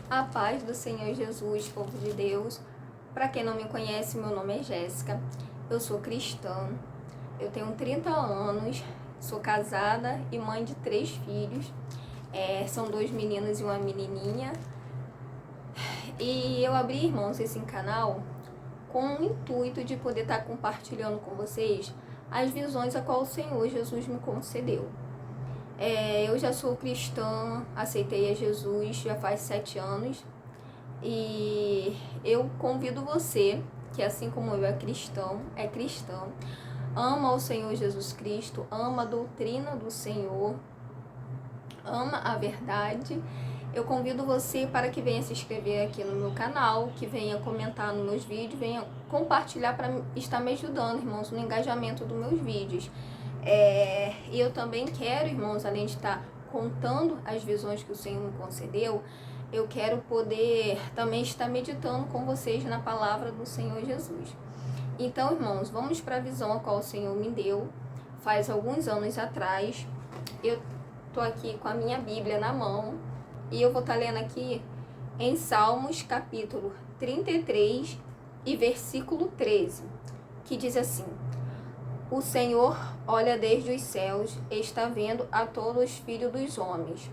A paz do Senhor Jesus, povo de Deus. Para quem não me conhece, meu nome é Jéssica. Eu sou cristã. Eu tenho 30 anos. Sou casada e mãe de 3 filhos. São 2 meninos e uma menininha. E eu abri, irmãos, esse canal com o intuito de poder estar compartilhando com vocês as visões a qual o Senhor Jesus me concedeu. Eu já sou cristã, aceitei a Jesus já faz 7 anos e eu convido você, que assim como eu é cristão, ama o Senhor Jesus Cristo, ama a doutrina do Senhor, ama a verdade. Eu convido você para que venha se inscrever aqui no meu canal, que venha comentar nos meus vídeos, venha compartilhar para estar me ajudando, irmãos, no engajamento dos meus vídeos. E eu também quero, irmãos, além de estar contando as visões que o Senhor me concedeu, eu quero poder também estar meditando com vocês na palavra do Senhor Jesus. Então, irmãos, vamos para a visão a qual o Senhor me deu faz alguns anos atrás. Eu tô aqui com a minha Bíblia na mão e eu vou estar lendo aqui em Salmos capítulo 33 e versículo 13, que diz assim: O Senhor olha desde os céus, está vendo a todos os filhos dos homens.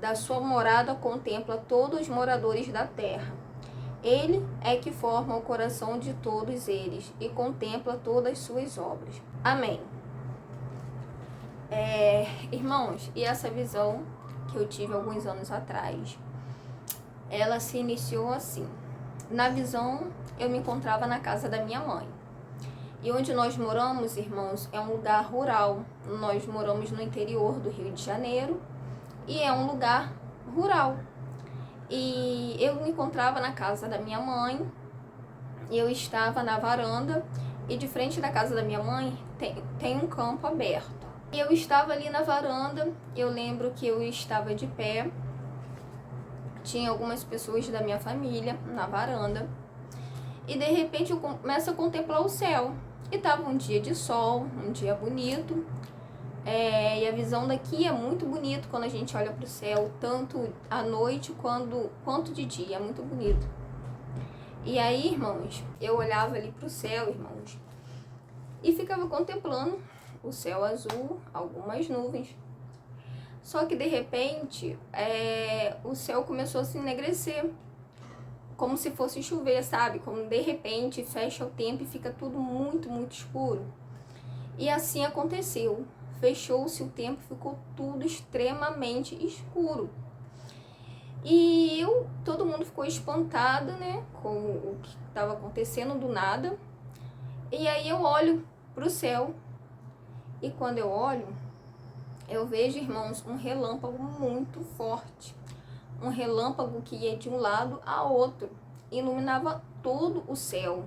Da sua morada contempla todos os moradores da terra. Ele é que forma o coração de todos eles e contempla todas as suas obras. Amém. Irmãos, e essa visão que eu tive alguns anos atrás, ela se iniciou assim. Na visão, eu me encontrava na casa da minha mãe. E onde nós moramos, irmãos, é um lugar rural. Nós moramos no interior do Rio de Janeiro e é um lugar rural. E eu me encontrava na casa da minha mãe e eu estava na varanda e de frente da casa da minha mãe tem um campo aberto. E eu estava ali na varanda, eu lembro que eu estava de pé, tinha algumas pessoas da minha família na varanda e de repente eu começo a contemplar o céu. E estava um dia de sol, um dia bonito, e a visão daqui é muito bonito quando a gente olha para o céu, tanto à noite quanto de dia, é muito bonito. E aí, irmãos, eu olhava ali para o céu, irmãos, e ficava contemplando o céu azul, algumas nuvens. Só que de repente, o céu começou a se enegrecer, como se fosse chover, sabe? Como de repente fecha o tempo e fica tudo muito, muito escuro. E assim aconteceu. Fechou-se o tempo, ficou tudo extremamente escuro. E todo mundo ficou espantado, né? Com o que estava acontecendo do nada. E aí eu olho para o céu. E quando eu olho, eu vejo, irmãos, um relâmpago muito forte. Um relâmpago que ia de um lado a outro, iluminava todo o céu.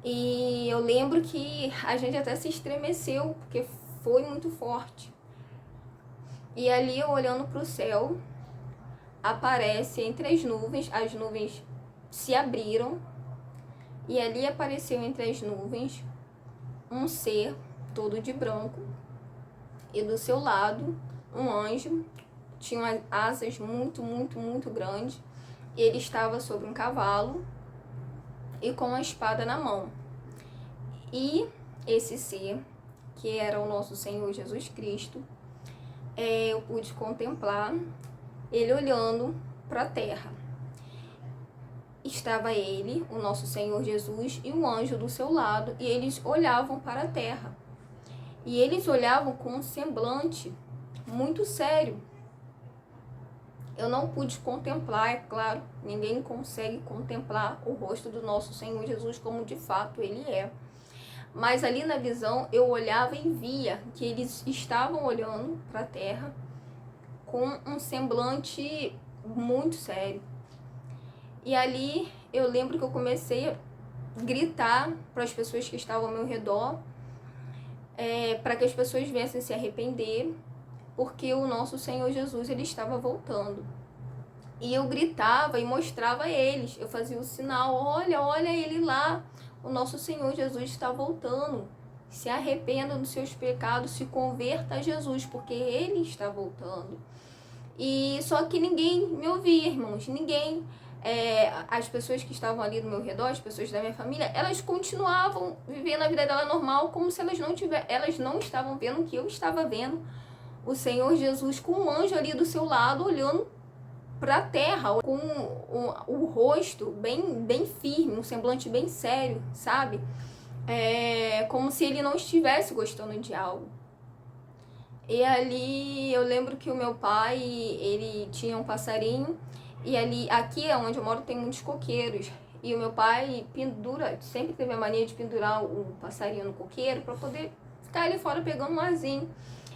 E eu lembro que a gente até se estremeceu, porque foi muito forte. E ali, eu olhando para o céu, aparece entre as nuvens se abriram, e ali apareceu entre as nuvens um ser todo de branco, e do seu lado, um anjo. Tinha asas muito, muito, muito grandes. E ele estava sobre um cavalo e com a espada na mão. E esse ser, que era o nosso Senhor Jesus Cristo, eu pude contemplar ele olhando para a terra. Estava ele, o nosso Senhor Jesus, e um anjo do seu lado, e eles olhavam para a terra. E eles olhavam com um semblante muito sério. Eu não pude contemplar, é claro, ninguém consegue contemplar o rosto do nosso Senhor Jesus como de fato ele é. Mas ali na visão eu olhava e via que eles estavam olhando para a terra com um semblante muito sério. E ali eu lembro que eu comecei a gritar para as pessoas que estavam ao meu redor, para que as pessoas viessem se arrepender, porque o nosso Senhor Jesus, ele estava voltando. E eu gritava e mostrava a eles, eu fazia o sinal: olha ele lá, o nosso Senhor Jesus está voltando. Se arrependa dos seus pecados, se converta a Jesus, porque ele está voltando. E só que ninguém me ouvia, irmãos, ninguém. As pessoas que estavam ali do meu redor, as pessoas da minha família, elas continuavam vivendo a vida dela normal, como se elas não estavam vendo o que eu estava vendo. O Senhor Jesus com um anjo ali do seu lado, olhando para a terra, com o rosto bem firme, um semblante bem sério, sabe? Como se ele não estivesse gostando de algo. E ali eu lembro que o meu pai, ele tinha um passarinho, e aqui onde eu moro tem muitos coqueiros. E o meu pai sempre teve a mania de pendurar o passarinho no coqueiro para poder ficar ali fora pegando um arzinho.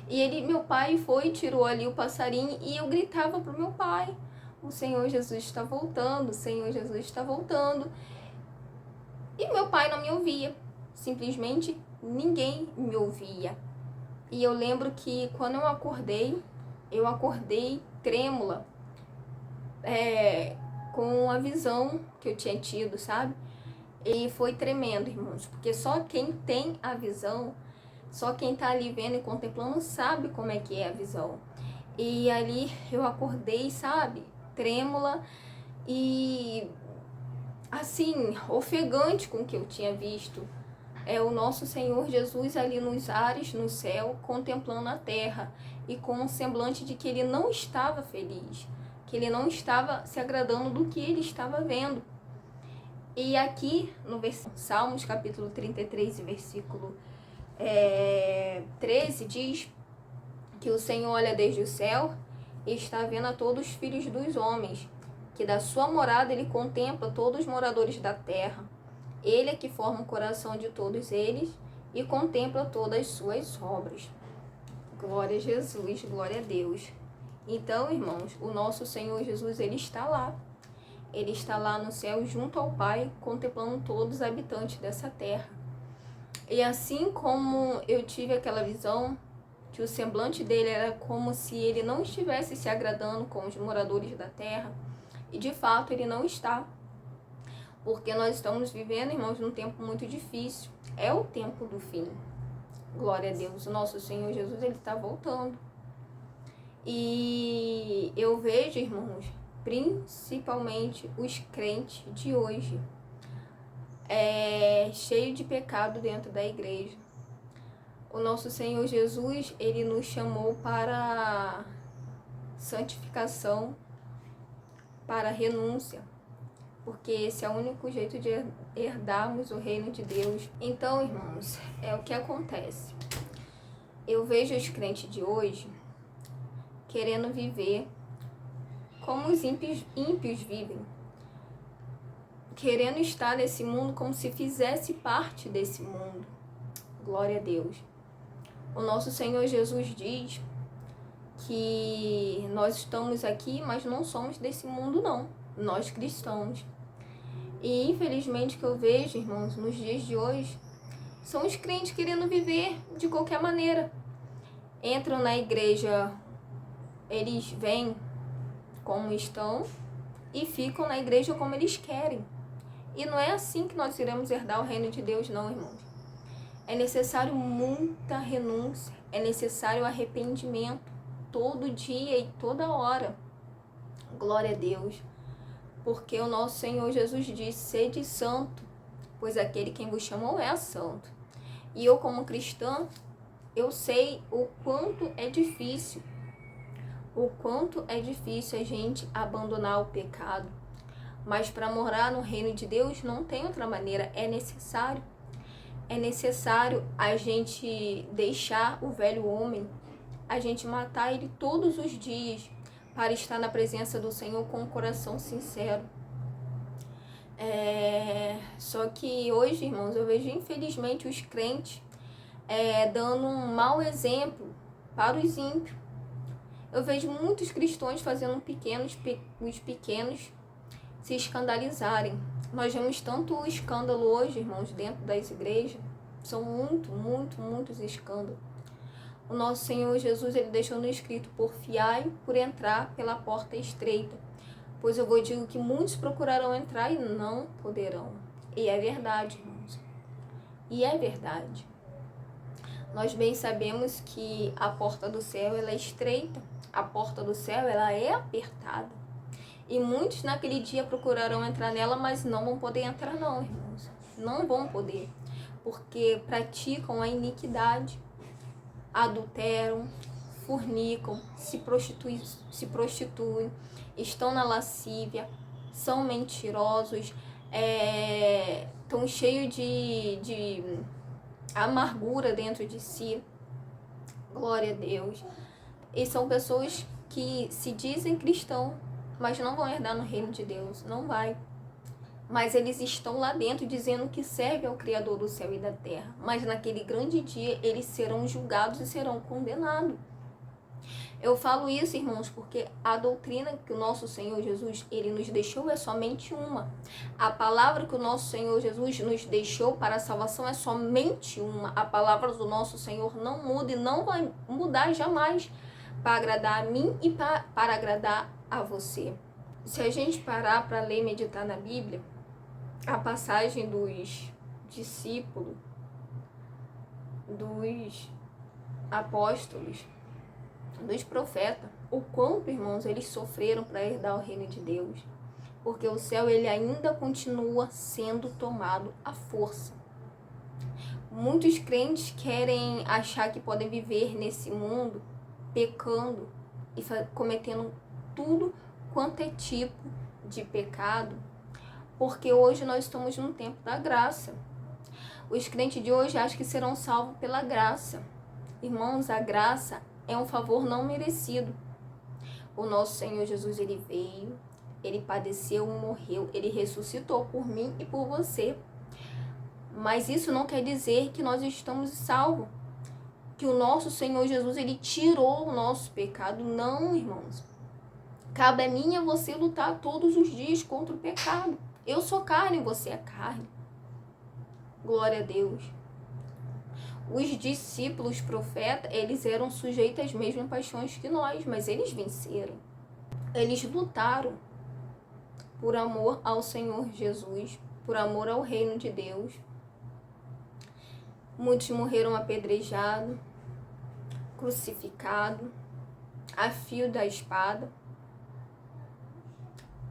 E meu pai foi e tirou ali o passarinho, e eu gritava pro meu pai: o Senhor Jesus está voltando, o Senhor Jesus está voltando. E meu pai não me ouvia, simplesmente ninguém me ouvia. E eu lembro que quando eu acordei trêmula, com a visão que eu tinha tido, sabe? E foi tremendo, irmãos, porque só quem tem a visão, só quem tá ali vendo e contemplando sabe como é que é a visão. E ali eu acordei, sabe? Trêmula e assim, ofegante com o que eu tinha visto. O nosso Senhor Jesus ali nos ares, no céu, contemplando a terra, e com um semblante de que ele não estava feliz, que ele não estava se agradando do que ele estava vendo. E aqui no Salmos capítulo 33, versículo 13, diz que o Senhor olha desde o céu e está vendo a todos os filhos dos homens, que da sua morada ele contempla todos os moradores da terra. Ele é que forma o coração de todos eles e contempla todas as suas obras. Glória a Jesus, glória a Deus. Então, irmãos, o nosso Senhor Jesus, ele está lá. Ele está lá no céu junto ao Pai, contemplando todos os habitantes dessa terra. E assim como eu tive aquela visão, que o semblante dele era como se ele não estivesse se agradando com os moradores da terra, e de fato ele não está. Porque nós estamos vivendo, irmãos, num tempo muito difícil. É o tempo do fim. Glória a Deus. O nosso Senhor Jesus, ele está voltando. E eu vejo, irmãos, principalmente os crentes de hoje, cheio de pecado dentro da igreja. O nosso Senhor Jesus, ele nos chamou para santificação, para renúncia, porque esse é o único jeito de herdarmos o reino de Deus. Então, irmãos, é o que acontece. Eu vejo os crentes de hoje querendo viver como os ímpios vivem, querendo estar nesse mundo como se fizesse parte desse mundo. Glória a Deus. O nosso Senhor Jesus diz que nós estamos aqui, mas não somos desse mundo, não. Nós cristãos. E infelizmente o que eu vejo, irmãos, nos dias de hoje, são os crentes querendo viver de qualquer maneira. Entram na igreja, eles vêm como estão e ficam na igreja como eles querem. E não é assim que nós iremos herdar o reino de Deus, não, irmãos. É necessário muita renúncia, é necessário arrependimento todo dia e toda hora. Glória a Deus. Porque o nosso Senhor Jesus disse: sede santo, pois aquele quem vos chamou é santo. E eu, como cristã, eu sei o quanto é difícil. O quanto é difícil a gente abandonar o pecado. Mas para morar no reino de Deus não tem outra maneira. É necessário a gente deixar o velho homem, a gente matar ele todos os dias, para estar na presença do Senhor com um coração sincero. Só que hoje, irmãos, eu vejo infelizmente os crentes dando um mau exemplo para os ímpios. Eu vejo muitos cristãos fazendo os pequenos se escandalizarem. Nós vemos tanto escândalo hoje, irmãos, dentro das igrejas. São muitos escândalos. O nosso Senhor Jesus, ele deixou no escrito: porfiai por entrar pela porta estreita, pois eu vos digo que muitos procurarão entrar e não poderão. E é verdade, irmãos. E é verdade. Nós bem sabemos que a porta do céu ela é estreita, a porta do céu ela é apertada. E muitos naquele dia procurarão entrar nela, mas não vão poder entrar não, irmãos. Não vão poder, porque praticam a iniquidade, adulteram, fornicam, se prostituem, estão na lascívia, são mentirosos, estão cheios de amargura dentro de si. Glória a Deus. E são pessoas que se dizem cristãos, mas não vão herdar no reino de Deus. Não vai. Mas eles estão lá dentro dizendo que serve ao Criador do céu e da terra. Mas naquele grande dia eles serão julgados e serão condenados. Eu falo isso, irmãos, porque a doutrina que o nosso Senhor Jesus ele nos deixou é somente uma. A palavra que o nosso Senhor Jesus nos deixou para a salvação é somente uma. A palavra do nosso Senhor não muda e não vai mudar jamais para agradar a mim e para agradar a você. Se a gente parar para ler e meditar na Bíblia, a passagem dos discípulos, dos apóstolos, dos profetas, o quanto, irmãos, eles sofreram para herdar o reino de Deus, porque o céu ele ainda continua sendo tomado à força. Muitos crentes querem achar que podem viver nesse mundo pecando e cometendo tudo quanto é tipo de pecado, porque hoje nós estamos num tempo da graça. Os crentes de hoje acham que serão salvos pela graça. Irmãos, a graça é um favor não merecido. O nosso Senhor Jesus, ele veio, ele padeceu, morreu, ele ressuscitou por mim e por você. Mas isso não quer dizer que nós estamos salvos, que o nosso Senhor Jesus, ele tirou o nosso pecado. Não, irmãos. Cabe a mim e a você lutar todos os dias contra o pecado. Eu sou carne, você é carne. Glória a Deus. Os discípulos profetas, eles eram sujeitos às mesmas paixões que nós, mas eles venceram. Eles lutaram por amor ao Senhor Jesus, por amor ao reino de Deus. Muitos morreram apedrejados, crucificados, a fio da espada,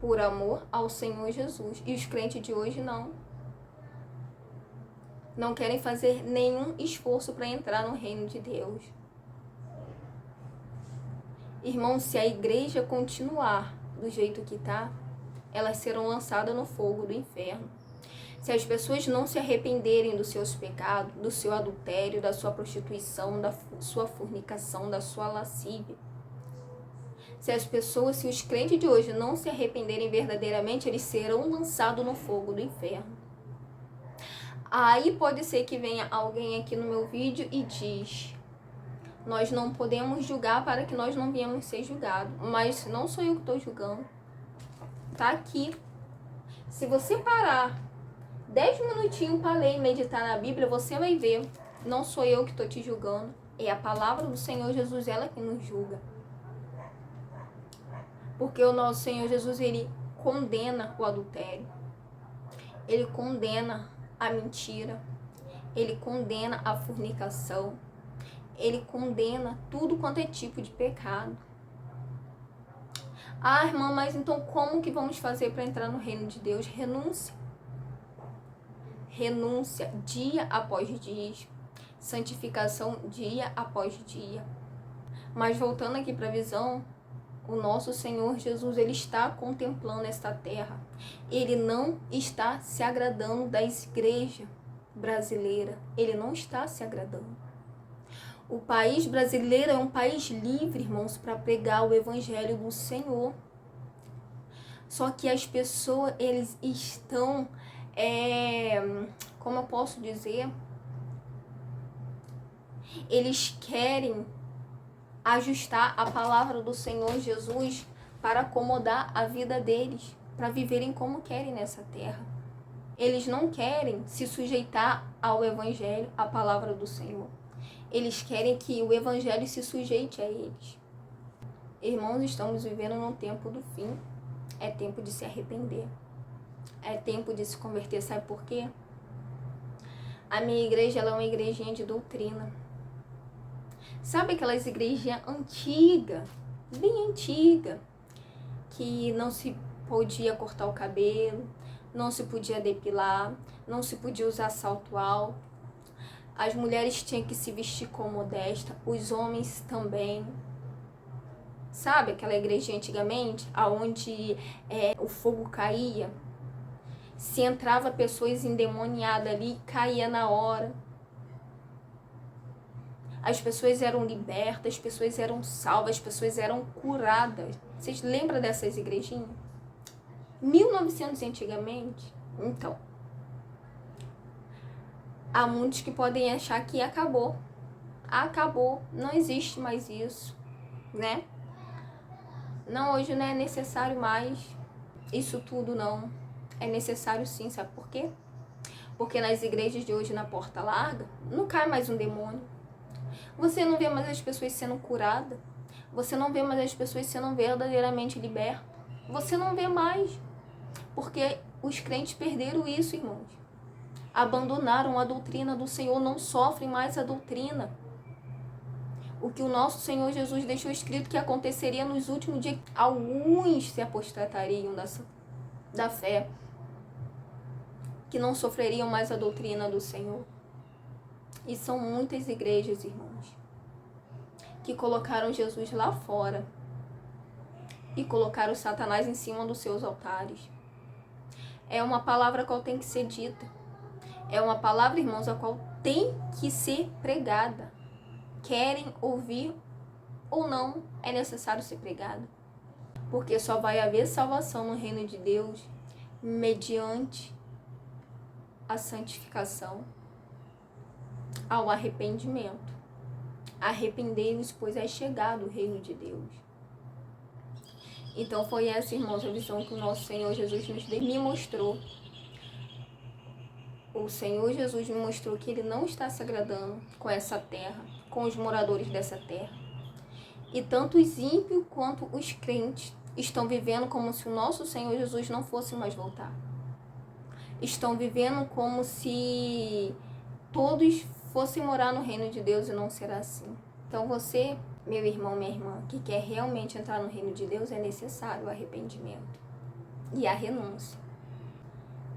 por amor ao Senhor Jesus. E os crentes de hoje não querem fazer nenhum esforço para entrar no reino de Deus. Irmãos, se a igreja continuar do jeito que está, elas serão lançadas no fogo do inferno. Se as pessoas não se arrependerem dos seus pecados, do seu adultério, da sua prostituição, da sua fornicação, da sua lascívia, se os crentes de hoje não se arrependerem verdadeiramente, eles serão lançados no fogo do inferno. Aí pode ser que venha alguém aqui no meu vídeo e diz: nós não podemos julgar para que nós não venhamos ser julgados. Mas não sou eu que estou julgando. Tá aqui. Se você parar 10 minutinhos para ler e meditar na Bíblia, você vai ver. Não sou eu que estou te julgando. É a palavra do Senhor Jesus, ela que nos julga. Porque o nosso Senhor Jesus, ele condena o adultério. Ele condena a mentira. Ele condena a fornicação. Ele condena tudo quanto é tipo de pecado. Ah, irmã, mas então como que vamos fazer para entrar no reino de Deus? Renúncia. Renúncia dia após dia. Santificação dia após dia. Mas voltando aqui para a visão, o nosso Senhor Jesus, ele está contemplando esta terra. Ele não está se agradando da igreja brasileira. Ele não está se agradando. O país brasileiro é um país livre, irmãos, para pregar o evangelho do Senhor. Só que as pessoas, eles estão, como eu posso dizer? Eles querem ajustar a palavra do Senhor Jesus para acomodar a vida deles, para viverem como querem nessa terra. Eles não querem se sujeitar ao evangelho, à palavra do Senhor. Eles querem que o evangelho se sujeite a eles. Irmãos, estamos vivendo num tempo do fim. É tempo de se arrepender. É tempo de se converter. Sabe por quê? A minha igreja, ela é uma igrejinha de doutrina. Sabe aquelas igrejinhas antigas, bem antiga, que não se podia cortar o cabelo, não se podia depilar, não se podia usar salto alto, as mulheres tinham que se vestir com modéstia, os homens também. Sabe aquela igrejinha antigamente, aonde o fogo caía? Se entrava pessoas endemoniadas ali, caía na hora. As pessoas eram libertas, as pessoas eram salvas, as pessoas eram curadas. Vocês lembram dessas igrejinhas? 1900 antigamente? Então, há muitos que podem achar que acabou. Acabou, não existe mais isso, né? Não, hoje não é necessário mais isso tudo, não. É necessário sim, sabe por quê? Porque nas igrejas de hoje, na porta larga, não cai mais um demônio. Você não vê mais as pessoas sendo curadas. Você não vê mais as pessoas sendo verdadeiramente libertas. Você não vê mais. Porque os crentes perderam isso, irmãos. Abandonaram a doutrina do Senhor, não sofrem mais a doutrina. O que o nosso Senhor Jesus deixou escrito que aconteceria nos últimos dias. Alguns se apostatariam da fé, que não sofreriam mais a doutrina do Senhor. E são muitas igrejas, irmãos, que colocaram Jesus lá fora e colocaram Satanás em cima dos seus altares. É uma palavra a qual tem que ser dita. É uma palavra, irmãos, a qual tem que ser pregada. Querem ouvir ou não, é necessário ser pregada. Porque só vai haver salvação no reino de Deus mediante a santificação, ao arrependimento. Arrependei-vos, pois é chegado o reino de Deus. Então foi essa, irmãos, a visão que o nosso Senhor Jesus me mostrou. O Senhor Jesus me mostrou que Ele não está se agradando com essa terra, com os moradores dessa terra. E tanto os ímpios quanto os crentes estão vivendo como se o nosso Senhor Jesus não fosse mais voltar. Estão vivendo como se todos fossem morar no reino de Deus, e não será assim. Então você, meu irmão, minha irmã, que quer realmente entrar no reino de Deus, é necessário o arrependimento e a renúncia.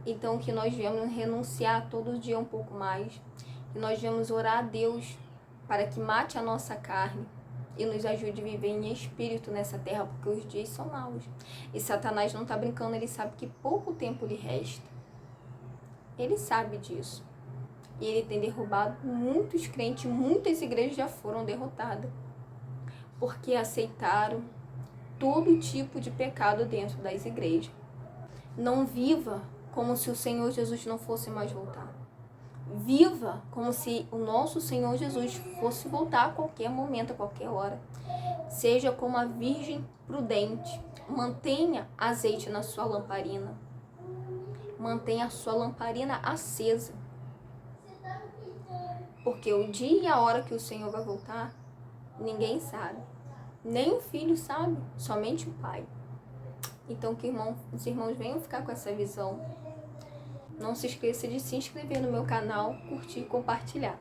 Então que nós devemos renunciar todo dia um pouco mais, que nós devemos orar a Deus para que mate a nossa carne e nos ajude a viver em espírito nessa terra, porque os dias são maus. E Satanás não está brincando, ele sabe que pouco tempo lhe resta. Ele sabe disso. E ele tem derrubado muitos crentes, muitas igrejas já foram derrotadas, porque aceitaram todo tipo de pecado dentro das igrejas. Não viva como se o Senhor Jesus não fosse mais voltar. Viva como se o nosso Senhor Jesus fosse voltar a qualquer momento, a qualquer hora. Seja como a virgem prudente. Mantenha azeite na sua lamparina. Mantenha a sua lamparina acesa. Porque o dia e a hora que o Senhor vai voltar, ninguém sabe. Nem o filho sabe, somente o pai. Então que os irmãos venham ficar com essa visão. Não se esqueça de se inscrever no meu canal, curtir e compartilhar.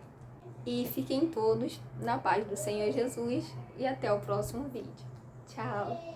E fiquem todos na paz do Senhor Jesus e até o próximo vídeo. Tchau!